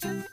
Hey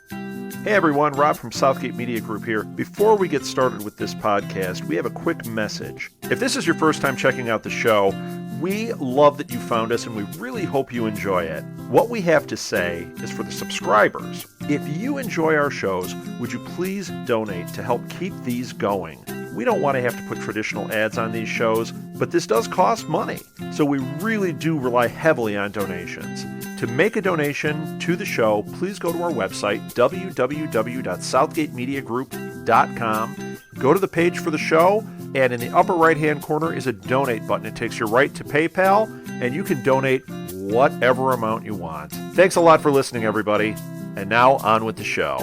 everyone, Rob from Southgate Media Group here. Before we get started with this podcast, we have a quick message. If this is your first time checking out the show, we love that you found us and we really hope you enjoy it. What we have to say is for the subscribers, if you enjoy our shows, would you please donate to help keep these going? We don't want to have to put traditional ads on these shows, but this does cost money, so we really do rely heavily on donations. To make a donation to the show, please go to our website, www.southgatemediagroup.com. Go to the page for the show, and in the upper right-hand corner is a donate button. It takes you right to PayPal, and you can donate whatever amount you want. Thanks a lot for listening, everybody. And now, on with the show.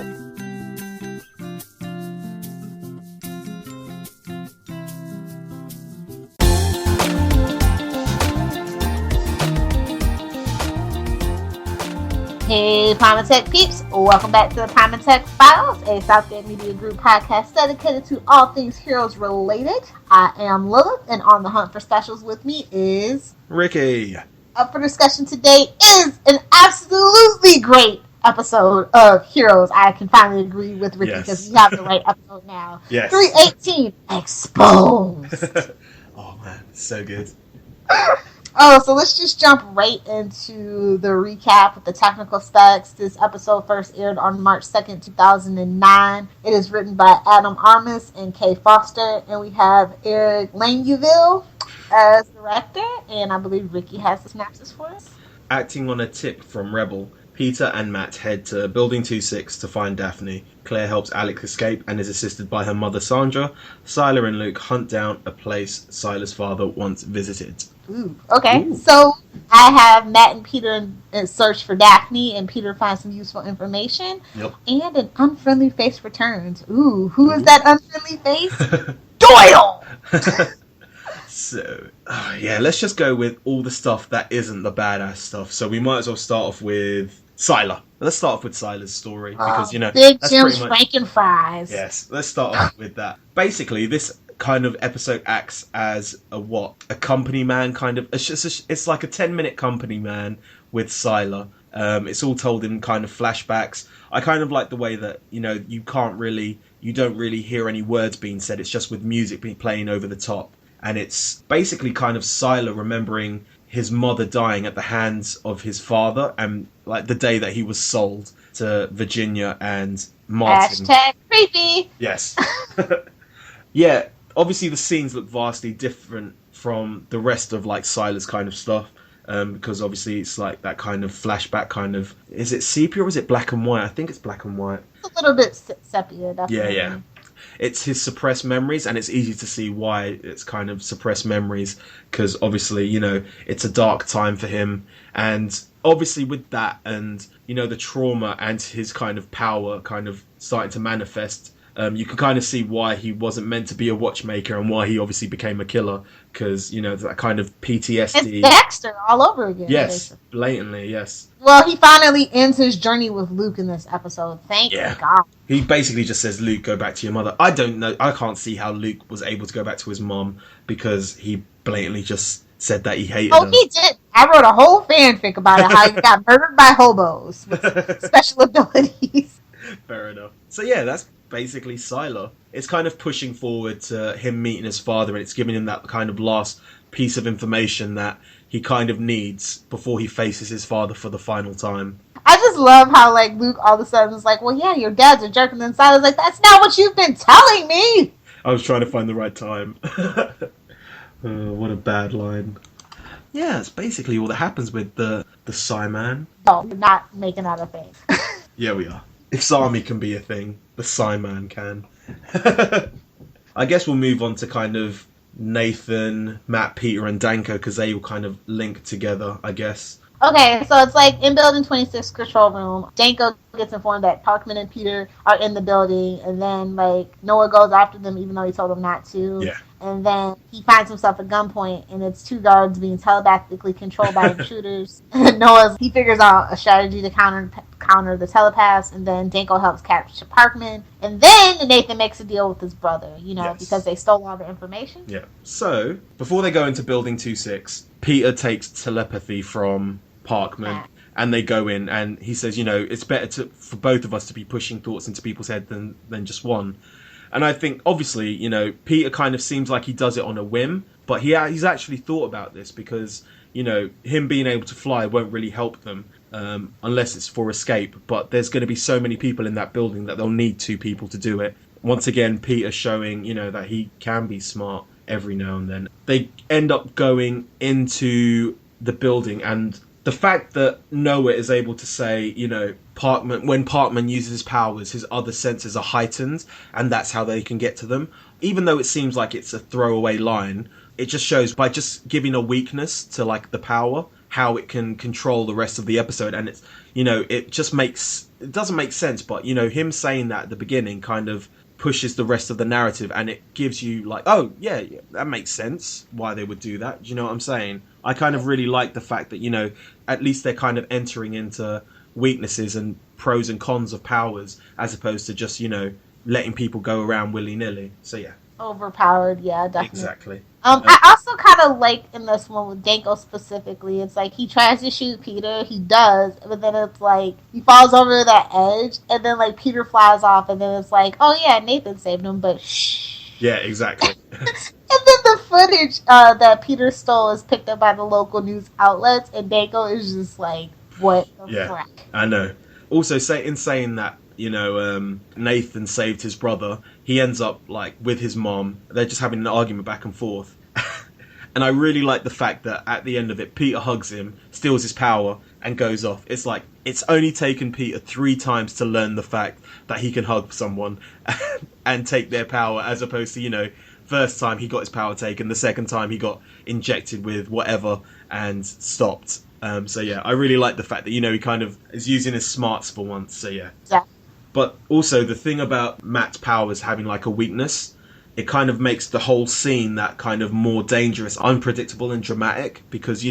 Hey Primatech peeps, welcome back to the Primatech Files, a Southgate Media Group podcast dedicated to all things heroes related. I am Lilith, and on the hunt for specials with me is Ricky. Up for discussion today is an absolutely great episode of Heroes. I can finally agree with Ricky because we have the right episode now. Yes. 318 Exposed. Oh man, so good. Oh, so let's just jump right into the recap with the technical specs. This episode first aired on March 2nd, 2009. It is written by Adam Armis and Kay Foster, and we have Eric Langeville as director, and I believe Ricky has the synopsis for us. Acting on a tip from Rebel, Peter and Matt head to Building 26 to find Daphne. Claire helps Alex escape and is assisted by her mother Sandra. Sylar and Luke hunt down a place Sylar's father once visited. Ooh, okay. Ooh. So I have Matt and Peter in search for Daphne, and Peter finds some useful information. Yep. And an unfriendly face returns. Ooh, who is that unfriendly face? Doyle! So, yeah, let's just go with all the stuff that isn't the badass stuff. So we might as well start off with Sylar. Let's start off with Sylar's story because, you know, Big that's Jim's pretty much... Franken fries. Yes, let's start off with that. Basically, this kind of episode acts as a company man kind of. It's like a 10-minute company man with Sylar. It's all told in kind of flashbacks. I kind of like the way that, you know, you don't really hear any words being said. It's just with music being playing over the top. And it's basically kind of Sylar remembering his mother dying at the hands of his father, and like the day that he was sold to Virginia and Martin. Hashtag creepy. Yes. Yeah, obviously the scenes look vastly different from the rest of like Sylar's kind of stuff, because obviously it's like that kind of flashback kind of. Is it sepia or is it black and white? I think it's black and white. It's a little bit sepia, definitely. Yeah. It's his suppressed memories, and it's easy to see why it's kind of suppressed memories, because obviously, you know, it's a dark time for him, and obviously with that and, you know, the trauma and his kind of power kind of starting to manifest, you can kind of see why he wasn't meant to be a watchmaker and why he obviously became a killer, because, you know, that kind of PTSD. It's Dexter all over again. Yes, basically. blatantly, yes. Well, he finally ends his journey with Luke in this episode. Thank God. He basically just says, Luke, go back to your mother. I don't know. I can't see how Luke was able to go back to his mom, because he blatantly just said that he hated her. Oh, he did. I wrote a whole fanfic about it, how he got murdered by hobos with special abilities. Fair enough. So yeah, that's basically Sylar. It's kind of pushing forward to him meeting his father, and it's giving him that kind of last piece of information that he kind of needs before he faces his father for the final time. I just love how, like, Luke all of a sudden is like, well, yeah, your dad's a jerk, and then Sylar's like, that's not what you've been telling me! I was trying to find the right time. What a bad line. Yeah, it's basically all that happens with the Psyman. No, we're not making that a thing. Yeah, we are. If Sami can be a thing, the Psyman can. I guess we'll move on to kind of Nathan, Matt, Peter, and Danko, because they all kind of link together, I guess. Okay, so it's like in Building 26 control room, Danko gets informed that Parkman and Peter are in the building, and then like Noah goes after them even though he told them not to. Yeah. And then he finds himself at gunpoint, and it's two guards being telepathically controlled by intruders. He figures out a strategy to counter the telepaths, and then Danko helps capture Parkman. And then Nathan makes a deal with his brother, you know, because they stole all the information. Yeah. So, before they go into Building 26, Peter takes telepathy from Parkman, And they go in, and he says, it's better for both of us to be pushing thoughts into people's head than just one. And I think, obviously, Peter kind of seems like he does it on a whim, but he's actually thought about this because, him being able to fly won't really help them unless it's for escape. But there's going to be so many people in that building that they'll need two people to do it. Once again, Peter showing, that he can be smart every now and then. They end up going into the building, and the fact that Noah is able to say, when Parkman uses his powers, his other senses are heightened, and that's how they can get to them. Even though it seems like it's a throwaway line, it just shows by just giving a weakness to like the power, how it can control the rest of the episode. And it's, it doesn't make sense, but him saying that at the beginning kind of pushes the rest of the narrative, and it gives you like, oh yeah, that makes sense why they would do that. Do you know what I'm saying? I kind of really like the fact that, at least they're kind of entering into weaknesses and pros and cons of powers, as opposed to just, letting people go around willy-nilly. So yeah. Overpowered, yeah, definitely. Exactly. I also kind of like in this one with Danko specifically, it's like he tries to shoot Peter, he does, but then it's like he falls over that edge, and then like Peter flies off, and then it's like, oh yeah, Nathan saved him, but shh. Yeah, exactly. And then the footage that Peter stole is picked up by the local news outlets, and Danko is just like, what the frick? I know. Also, in saying that, Nathan saved his brother, he ends up like with his mom. They're just having an argument back and forth. And I really like the fact that at the end of it, Peter hugs him, steals his power, and goes off. It's like, it's only taken Peter 3 times to learn the fact that he can hug someone and take their power, as opposed to, first time he got his power taken, the second time he got injected with whatever and stopped. So yeah, I really like the fact that, he kind of is using his smarts for once. So yeah. Yeah. But also the thing about Matt's powers having like a weakness, it kind of makes the whole scene that kind of more dangerous, unpredictable and dramatic, because,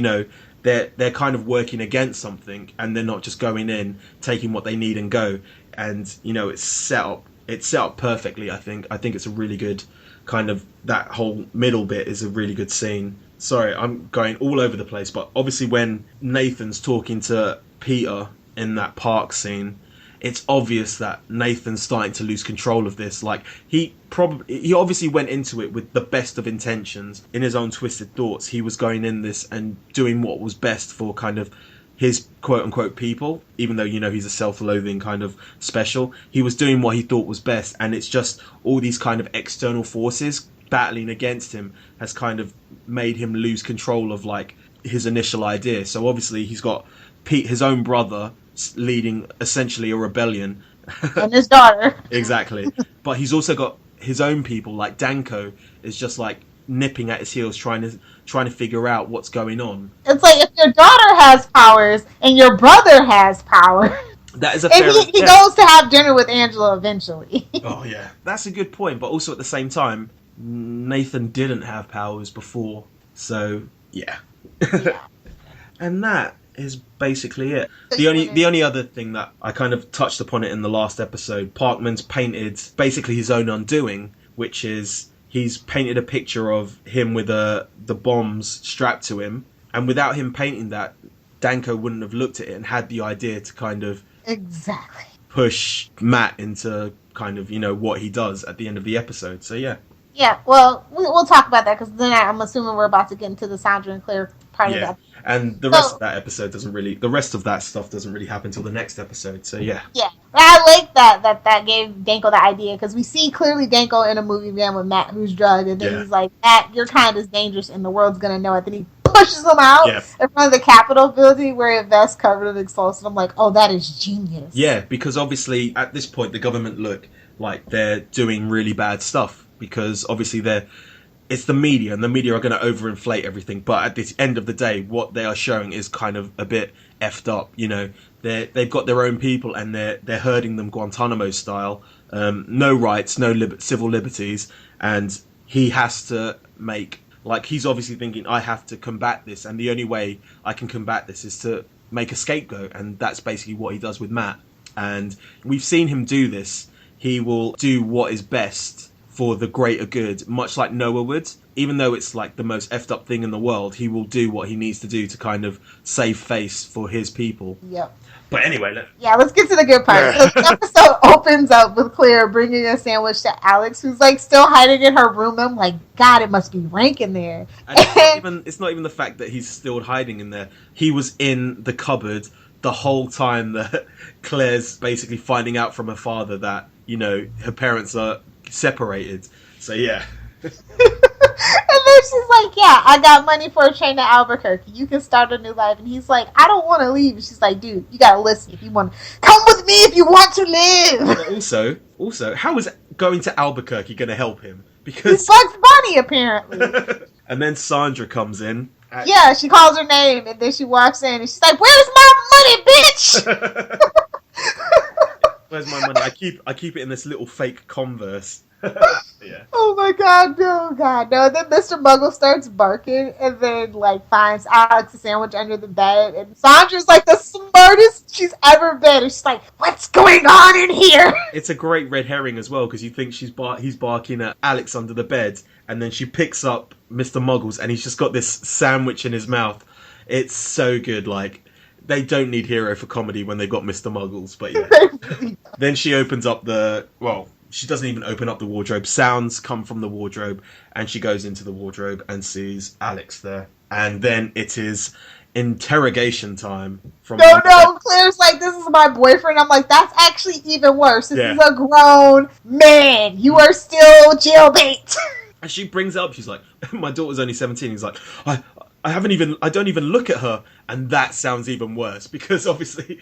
they're kind of working against something, and they're not just going in, taking what they need and go. And, it's set up perfectly, I think. I think it's a really good kind of, that whole middle bit is a really good scene. Sorry, I'm going all over the place, but obviously when Nathan's talking to Peter in that park scene, it's obvious that Nathan's starting to lose control of this. Like, he obviously went into it with the best of intentions. In his own twisted thoughts, he was going in this and doing what was best for kind of his quote-unquote people, even though, he's a self-loathing kind of special. He was doing what he thought was best, and it's just all these kind of external forces battling against him has kind of made him lose control of, like, his initial idea. So obviously he's got his own brother leading essentially a rebellion. And his daughter. Exactly. But he's also got his own people, like Danko is just like nipping at his heels, trying to figure out what's going on. It's like if your daughter has powers and your brother has power. That is a fair... He goes to have dinner with Angela eventually. Oh yeah. That's a good point, but also at the same time, Nathan didn't have powers before. So yeah. And that is basically it. The only other thing that I kind of touched upon it in the last episode, Parkman's painted basically his own undoing, which is he's painted a picture of him with the bombs strapped to him, and without him painting that, Danko wouldn't have looked at it and had the idea to kind of exactly push Matt into kind of, what he does at the end of the episode. So yeah. Yeah, well, we'll talk about that, because then I'm assuming we're about to get into the Sandra and Claire part of that. And the rest of that episode the rest of that stuff doesn't really happen until the next episode, so yeah. Yeah, I like that gave Danko the idea, because we see clearly Danko in a movie van with Matt, who's drugged, and then he's like, Matt, your kind is dangerous and the world's gonna know it. Then he pushes him out in front of the Capitol building where a vest covered in explosives. I'm like, oh, that is genius. Yeah, because obviously at this point the government look like they're doing really bad stuff, because obviously it's the media, and the media are going to overinflate everything. But at the end of the day, what they are showing is kind of a bit effed up. They've got their own people, and they're herding them Guantanamo style. No rights, no civil liberties, and he has to make, like, he's obviously thinking, I have to combat this, and the only way I can combat this is to make a scapegoat, and that's basically what he does with Matt. And we've seen him do this. He will do what is best for the greater good, much like Noah would. Even though it's like the most effed up thing in the world, he will do what he needs to do to kind of save face for his people. Yep. But anyway, let's get to the good part. So the episode opens up with Claire bringing a sandwich to Alex, who's like still hiding in her room. I'm like, God, it must be rank in there. And it's not even the fact that he's still hiding in there. He was in the cupboard the whole time that Claire's basically finding out from her father that, you know, her parents are separated. So yeah. And then she's like, yeah, I got money for a train to Albuquerque. You can start a new life. And he's like, I don't want to leave. And she's like, dude, you got to listen if you want to. Come with me if you want to live. But also, how is going to Albuquerque going to help him? Because he's Bugs Bunny, apparently. And then Sandra comes in. Yeah, she calls her name. And then she walks in. And she's like, where's my money, bitch? Where's my money? I keep it in this little fake Converse. Yeah. Oh my God, no, God, no. And then Mr. Muggle starts barking and then, like, finds Alex a sandwich under the bed. And Sandra's, like, the smartest she's ever been. And she's like, what's going on in here? It's a great red herring as well, because you think he's barking at Alex under the bed. And then she picks up Mr. Muggles and he's just got this sandwich in his mouth. It's so good, like... They don't need hero for comedy when they've got Mr. Muggles, but yeah. Then she opens up she doesn't even open up the wardrobe. Sounds come from the wardrobe, and she goes into the wardrobe and sees Alex there. And then it is interrogation time. No, Claire's like, this is my boyfriend. I'm like, that's actually even worse. This is a grown man. You are still jailbait. And she brings it up. She's like, my daughter's only 17. He's like, I don't even look at her. And that sounds even worse, because obviously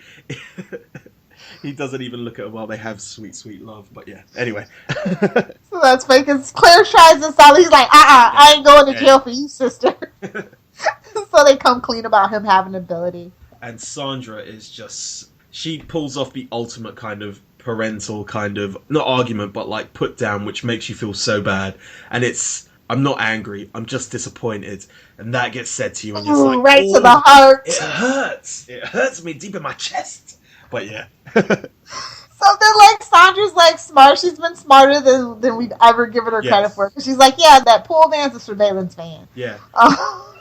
he doesn't even look at her while they have sweet, sweet love. But yeah, anyway. So that's fake, because Claire tries to sell. He's like, I ain't going to jail for you, sister. So they come clean about him having ability. And Sandra is just, she pulls off the ultimate kind of parental kind of, not argument, but like put down, which makes you feel so bad. And I'm not angry, I'm just disappointed. And that gets said to you and you're like, right to the heart. It hurts. It hurts me deep in my chest. But yeah. So then, like, Sandra's, like, smart. She's been smarter than we've ever given her credit for. She's like, yeah, that pool van's a surveillance van. Yeah.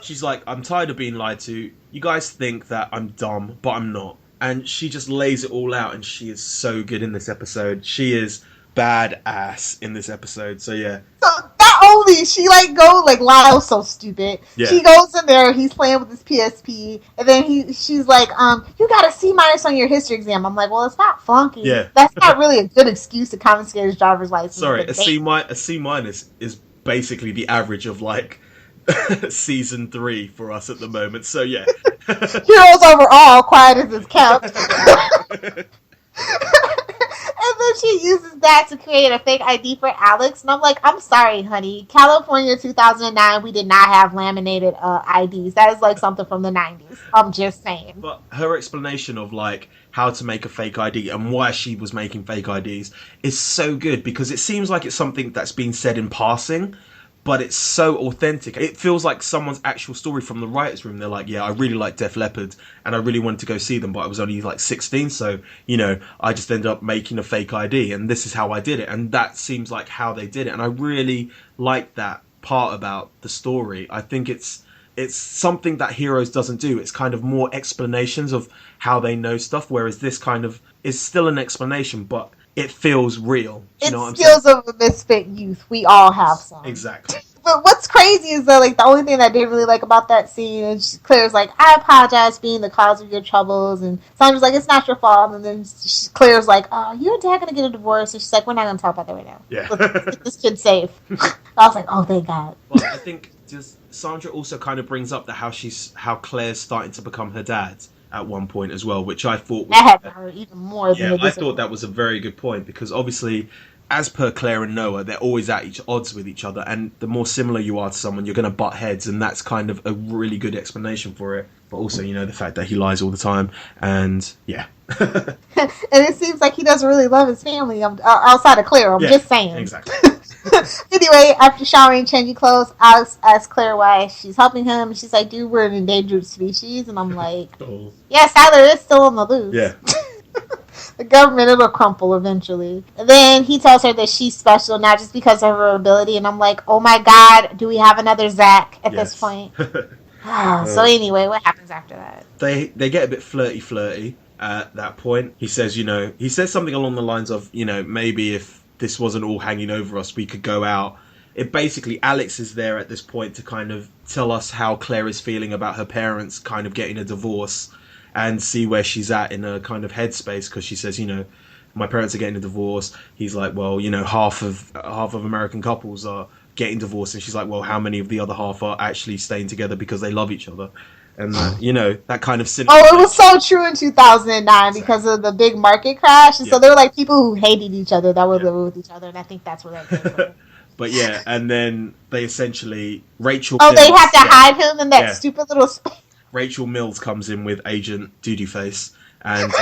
She's like, I'm tired of being lied to. You guys think that I'm dumb, but I'm not. And she just lays it all out, and she is so good in this episode. She is badass in this episode, so yeah. So not only she like Lyle's so stupid. Yeah. She goes in there, he's playing with his PSP, and then she's like, you got a C- on your history exam. I'm like, well, it's not flunky. Yeah. That's not really a good excuse to confiscate his driver's license. Sorry, a C- is basically the average of like season 3 for us at the moment. So yeah. Heroes overall, quiet as it's kept. And then she uses that to create a fake ID for Alex. And I'm like, I'm sorry, honey. California 2009, we did not have laminated IDs. That is like something from the 90s. I'm just saying. But her explanation of like how to make a fake ID and why she was making fake IDs is so good, because it seems like it's something that's been said in passing, but it's so authentic. It feels like someone's actual story from the writer's room. They're like, yeah, I really like Def Leppard and I really wanted to go see them, but I was only like 16. So, you know, I just ended up making a fake ID and this is how I did it. And that seems like how they did it. And I really like that part about the story. I think it's something that Heroes doesn't do. It's kind of more explanations of how they know stuff, whereas this kind of is still an explanation, but it feels real. It feels of a misfit youth. We all have some. Exactly. But what's crazy is that, like, the only thing that I didn't really like about that scene, and Claire's like, I apologize for being the cause of your troubles, and Sandra's like, it's not your fault, and then Claire's like, you and Dad gonna get a divorce, and she's like, we're not gonna talk about that right now. Yeah. Let's get this kid safe. I was like, oh, thank God. Well, I think Sandra also kind of brings up how Claire's starting to become her dad at one point as well, which I thought that had to hurt even more than I thought that was a very good point, because obviously, as per Claire and Noah, they're always at odds with each other, and the more similar you are to someone, you're going to butt heads, and that's kind of a really good explanation for it. But also, you know, the fact that he lies all the time, and yeah. And it seems like he doesn't really love his family outside of Claire. I'm just saying. Exactly. Anyway, after showering and changing clothes, Alex asks Claire why she's helping him. And she's like, dude, we're an endangered species. And I'm like, yeah, Sylar is still on the loose. Yeah. The government, it'll crumple eventually. And then he tells her that she's special, not just because of her ability. And I'm like, oh my God, do we have another Zach at this point? So anyway, what happens after that? They get a bit flirty at that point. He says, he says something along the lines of, maybe if this wasn't all hanging over us, we could go out. It basically, Alex is there at this point to kind of tell us how Claire is feeling about her parents kind of getting a divorce and see where she's at in a kind of headspace, because she says, my parents are getting a divorce. He's like, well, half of American couples are getting divorced, and she's like, well, how many of the other half are actually staying together because they love each other? And that kind of cynical. Oh, it was so true in 2009 because of the big market crash, and so there were like people who hated each other that were living with each other, and I think that's where that came from. But yeah, and then they essentially Rachel. Oh, Mills, they have to hide him in that stupid little space. Rachel Mills comes in with Agent Dutyface, and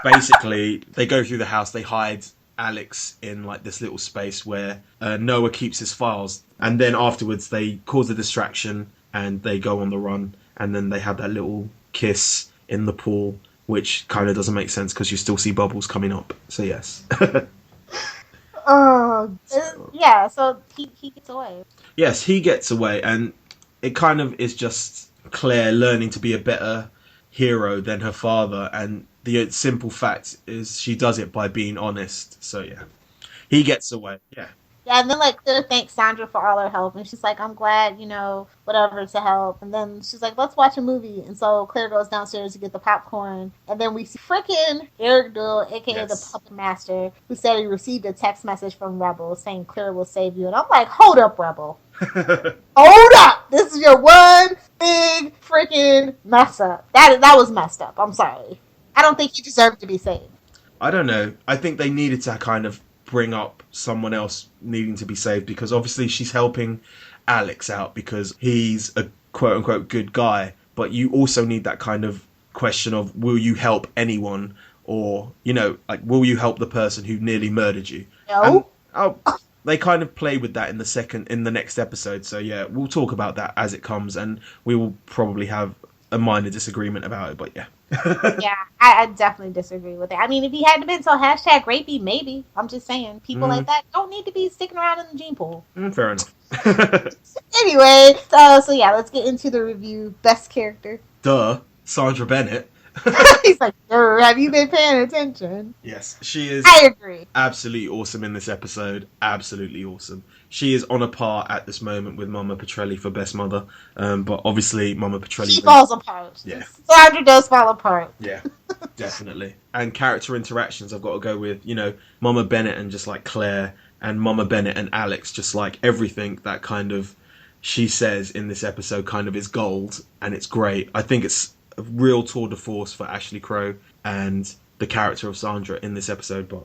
basically they go through the house. They hide Alex in like this little space where Noah keeps his files, and then afterwards they cause a distraction and they go on the run, and then they have that little kiss in the pool, which kind of doesn't make sense because you still see bubbles coming up. So yes. So he gets away. Yes, he gets away, and it kind of is just Claire learning to be a better hero than her father, and the simple fact is she does it by being honest. So yeah, he gets away. Yeah, and then like Claire thanks Sandra for all her help, and she's like, I'm glad, whatever to help. And then she's like, let's watch a movie. And so Claire goes downstairs to get the popcorn, and then we see freaking Eric Doyle, aka the Puppet Master, who said he received a text message from Rebel saying Claire will save you. And I'm like, hold up, Rebel. Hold up! This is your one big freaking mess up. That was messed up. I'm sorry. I don't think you deserve to be saved. I don't know. I think they needed to kind of bring up someone else needing to be saved, because obviously she's helping Alex out because he's a quote-unquote good guy, but you also need that kind of question of, will you help anyone, or will you help the person who nearly murdered you? No. And, they kind of play with that in the next episode, so yeah, we'll talk about that as it comes, and we will probably have a minor disagreement about it, but yeah. Yeah, I definitely disagree with it. I mean, if he hadn't been so #rapey, maybe. I'm just saying, people like that don't need to be sticking around in the gene pool. Fair enough. Anyway, so yeah, let's get into the review. Best character. Duh, Sandra Bennett. He's like, have you been paying attention? Yes, she is. I agree. Absolutely awesome in this episode. Absolutely awesome. She is on a par at this moment with Mama Petrelli for Best Mother. But obviously, Mama Petrelli. She falls apart. Yeah. Sandra does fall apart. Yeah, definitely. And character interactions, I've got to go with, Mama Bennett and just like Claire, and Mama Bennett and Alex, just like everything that kind of she says in this episode kind of is gold, and it's great. I think it's a real tour de force for Ashley Crowe and the character of Sandra in this episode, but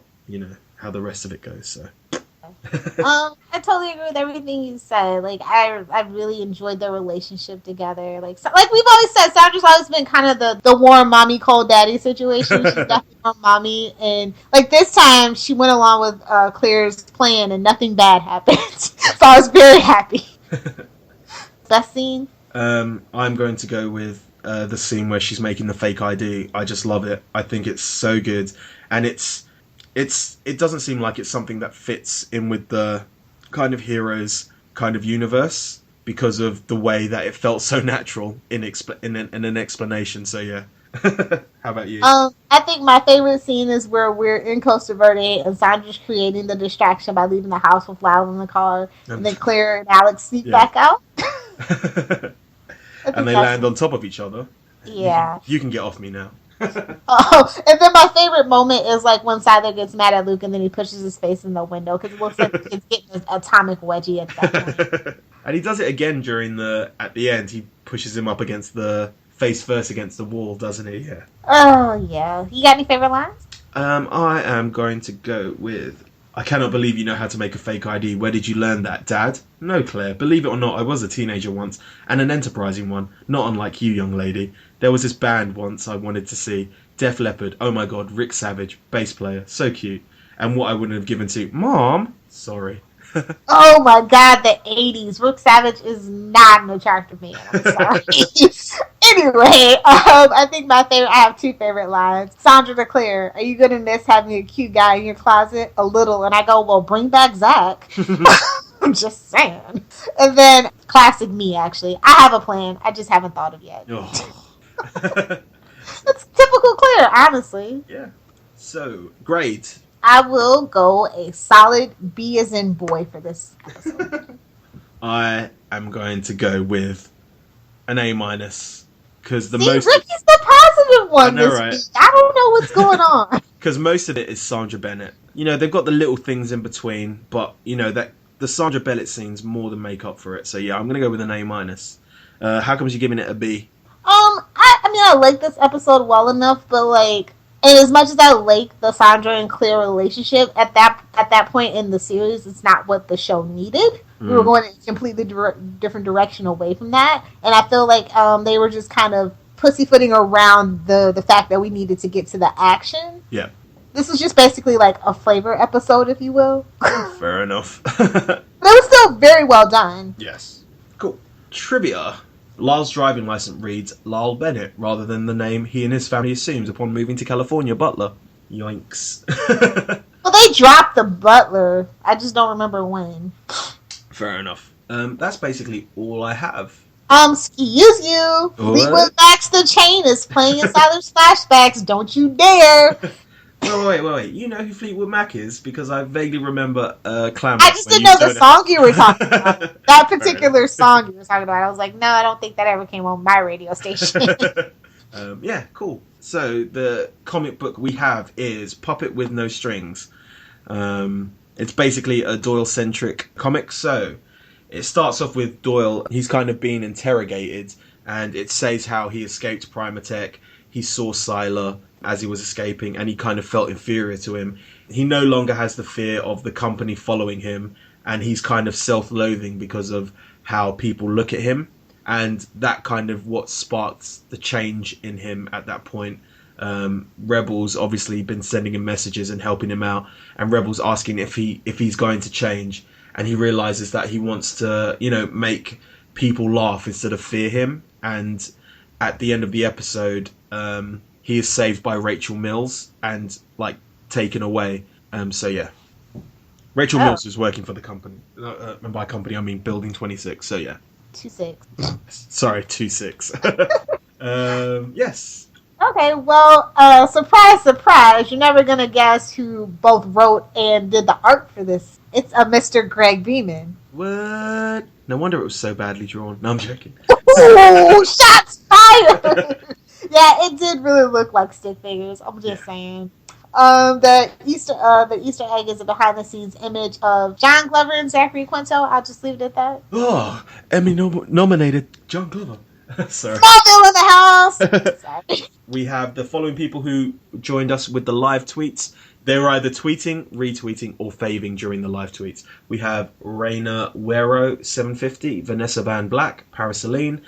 how the rest of it goes. So I totally agree with everything you said. Like, I really enjoyed their relationship together. Like we've always said, Sandra's always been kind of the warm mommy, cold daddy situation. She's definitely warm mommy, and like this time she went along with Claire's plan, and nothing bad happened. So I was very happy. Best scene? I'm going to go with the scene where she's making the fake ID. I just love it. I think it's so good, and it doesn't seem like it's something that fits in with the kind of heroes kind of universe because of the way that it felt so natural in an explanation. So yeah. How about you? I think my favorite scene is where we're in Costa Verde and Sandra's creating the distraction by leaving the house with Lyle in the car, and then Claire and Alex sneak back out. And they land on top of each other. Yeah. You can get off me now. Oh, and then my favorite moment is like when Sylar gets mad at Luke and then he pushes his face in the window because it looks like he's getting an atomic wedgie at that point. And he does it again at the end. He pushes him up against face first against the wall, doesn't he? Yeah. Oh, yeah. You got any favorite lines? I am going to go with, I cannot believe you know how to make a fake ID. Where did you learn that, Dad? No, Claire. Believe it or not, I was a teenager once, and an enterprising one. Not unlike you, young lady. There was this band once I wanted to see. Def Leppard. Oh my god, Rick Savage. Bass player. So cute. And what I wouldn't have given to... Mom? Sorry. Oh my god, the 80s. Rick Savage is not an attractive man. I'm sorry. Anyway, I think I have two favorite lines. Sandra declare, "Are you gonna miss having a cute guy in your closet?" A little, and I go, "Well, bring back Zach." I'm just saying. And then classic me, actually. I have a plan. I just haven't thought of yet. Oh. It's typical Claire, honestly. Yeah. So, grade. I will go a solid B as in boy for this episode. I am going to go with an A minus because Ricky's the positive one I know, this right? week. I don't know what's going on. Because most of it is Sandra Bennett. You know, they've got the little things in between, but you know that the Sandra Bennett scenes more than make up for it. So yeah, I'm gonna go with an A minus. How comes you're giving it a B? I mean, I like this episode well enough, but like, and as much as I like the Sandra and Claire relationship, at that point in the series, it's not what the show needed. We were going in a completely different direction away from that, and I feel like they were just kind of pussyfooting around the fact that we needed to get to the action. Yeah. This was just basically like a flavor episode, if you will. Fair enough. But it was still very well done. Yes. Cool. Trivia. Lyle's driving license reads Lyle Bennett rather than the name he and his family assumes upon moving to California, Butler. Yoinks. Well, they dropped the butler. I just don't remember when. Fair enough. That's basically all I have. Excuse you. Fleetwood Mac's The Chain is playing in Sylar's flashbacks. Don't you dare. Wait. You know who Fleetwood Mac is? Because I vaguely remember Clam. I just didn't know the song you were talking about. That particular song you were talking about. I was like, no, I don't think that ever came on my radio station. Yeah, cool. So the comic book we have is Puppet with No Strings. It's basically a Doyle-centric comic. So it starts off with Doyle. He's kind of being interrogated, and it says how he escaped Primatech. He saw Sylar as he was escaping, and he kind of felt inferior to him. He no longer has the fear of the company following him, and he's kind of self-loathing because of how people look at him. And that kind of what sparked the change in him at that point. Rebel's obviously been sending him messages and helping him out, and Rebel's asking if he's going to change, and he realizes that he wants to, you know, make people laugh instead of fear him. And at the end of the episode, he is saved by Rachel Mills and like taken away. So yeah, Rachel Mills is working for the company, and by company I mean Building 26. So yeah, 26. Sorry, 26. Yes. Okay, well, surprise, surprise. You're never going to guess who both wrote and did the art for this. It's a Mr. Greg Beeman. What? No wonder it was so badly drawn. No, I'm joking. Ooh, shots fired! Yeah, it did really look like stick figures. I'm just saying. The Easter egg is a behind-the-scenes image of John Glover and Zachary Quinto. I'll just leave it at that. Oh, Emmy nominated John Glover. Sorry. Smallville in the house! Sorry. We have the following people who joined us with the live tweets. They were either tweeting, retweeting, or faving during the live tweets. We have Raina Wero 750, Vanessa Van Black, Paraceline,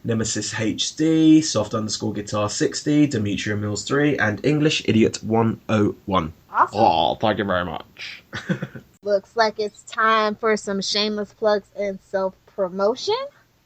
Nemesis HD, Soft_Guitar 60, Demetria Mills 3, and English Idiot 101. Awesome. Oh, thank you very much. Looks like it's time for some shameless plugs and self-promotion.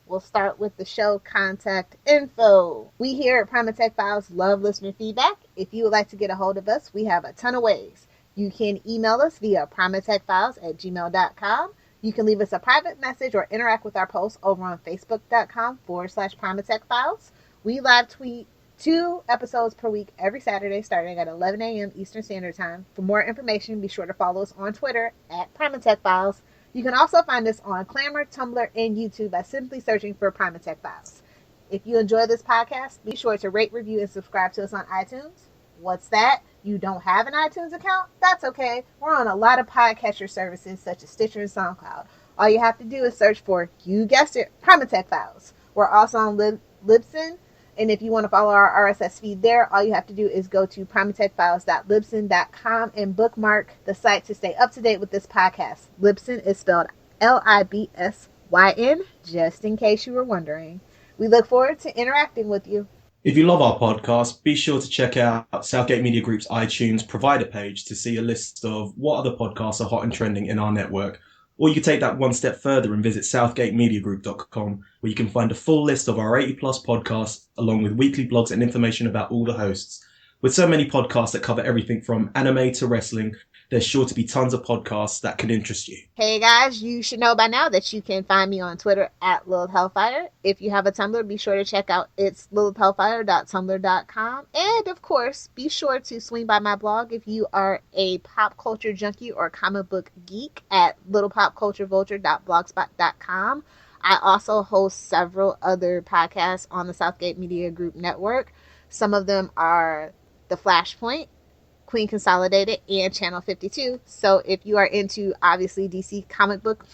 We'll start with the show contact info. We here at Primatech Files love listener feedback. If you would like to get a hold of us, we have a ton of ways. You can email us via primatechfiles@gmail.com. You can leave us a private message or interact with our posts over on facebook.com/primatechfiles. We live tweet 2 episodes per week every Saturday starting at 11 a.m. Eastern Standard Time. For more information, be sure to follow us on Twitter at primatechfiles. You can also find us on Clamor, Tumblr, and YouTube by simply searching for Primatech Files. If you enjoy this podcast, be sure to rate, review, and subscribe to us on iTunes. What's that? You don't have an iTunes account? That's okay. We're on a lot of podcatcher services such as Stitcher and SoundCloud. All you have to do is search for, you guessed it, Primatech Files. We're also on Libsyn. And if you want to follow our RSS feed there, all you have to do is go to primatechfiles.libsyn.com and bookmark the site to stay up to date with this podcast. Libsyn is spelled Libsyn, just in case you were wondering. We look forward to interacting with you. If you love our podcast, be sure to check out Southgate Media Group's iTunes provider page to see a list of what other podcasts are hot and trending in our network. Or you can take that one step further and visit southgatemediagroup.com, where you can find a full list of our 80 plus podcasts, along with weekly blogs and information about all the hosts. With so many podcasts that cover everything from anime to wrestling, there's sure to be tons of podcasts that could interest you. Hey guys, you should know by now that you can find me on Twitter at Lilith Hellfire. If you have a Tumblr, be sure to check out it's lilithhellfire.tumblr.com. And of course, be sure to swing by my blog if you are a pop culture junkie or comic book geek at littlepopculturevulture.blogspot.com. I also host several other podcasts on the Southgate Media Group network. Some of them are The Flashpoint, Queen Consolidated, and Channel 52. So if you are into, obviously, DC comic book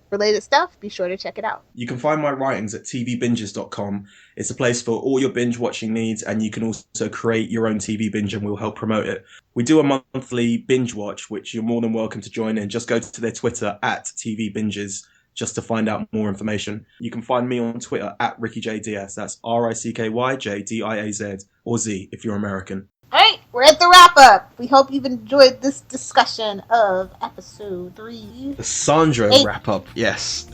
related stuff, be sure to check it out. You can find my writings at tvbinges.com. It's a place for all your binge watching needs, and you can also create your own TV binge and we'll help promote it. We do a monthly binge watch, which you're more than welcome to join in. Just go to their Twitter at tvbinges just to find out more information. You can find me on Twitter at RickyJDiaz. That's RickyJDiaz, or Z if you're American. All right, we're at the wrap up. We hope you've enjoyed this discussion of episode 3. The Sandra wrap up, yes.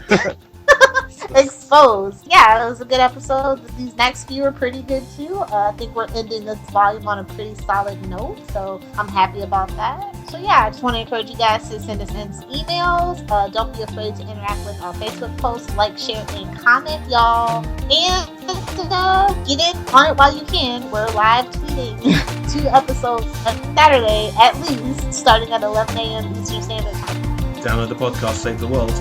Exposed. Yeah, it was a good episode. These next few are pretty good too. I think we're ending this volume on a pretty solid note, so I'm happy about that. So yeah, I just want to encourage you guys to send us in emails. Don't be afraid to interact with our Facebook posts, like, share, and comment, y'all. And get in on it while you can. We're live tweeting 2 episodes a Saturday at least, starting at 11 a.m. Eastern Standard Time. Download the podcast, save the world.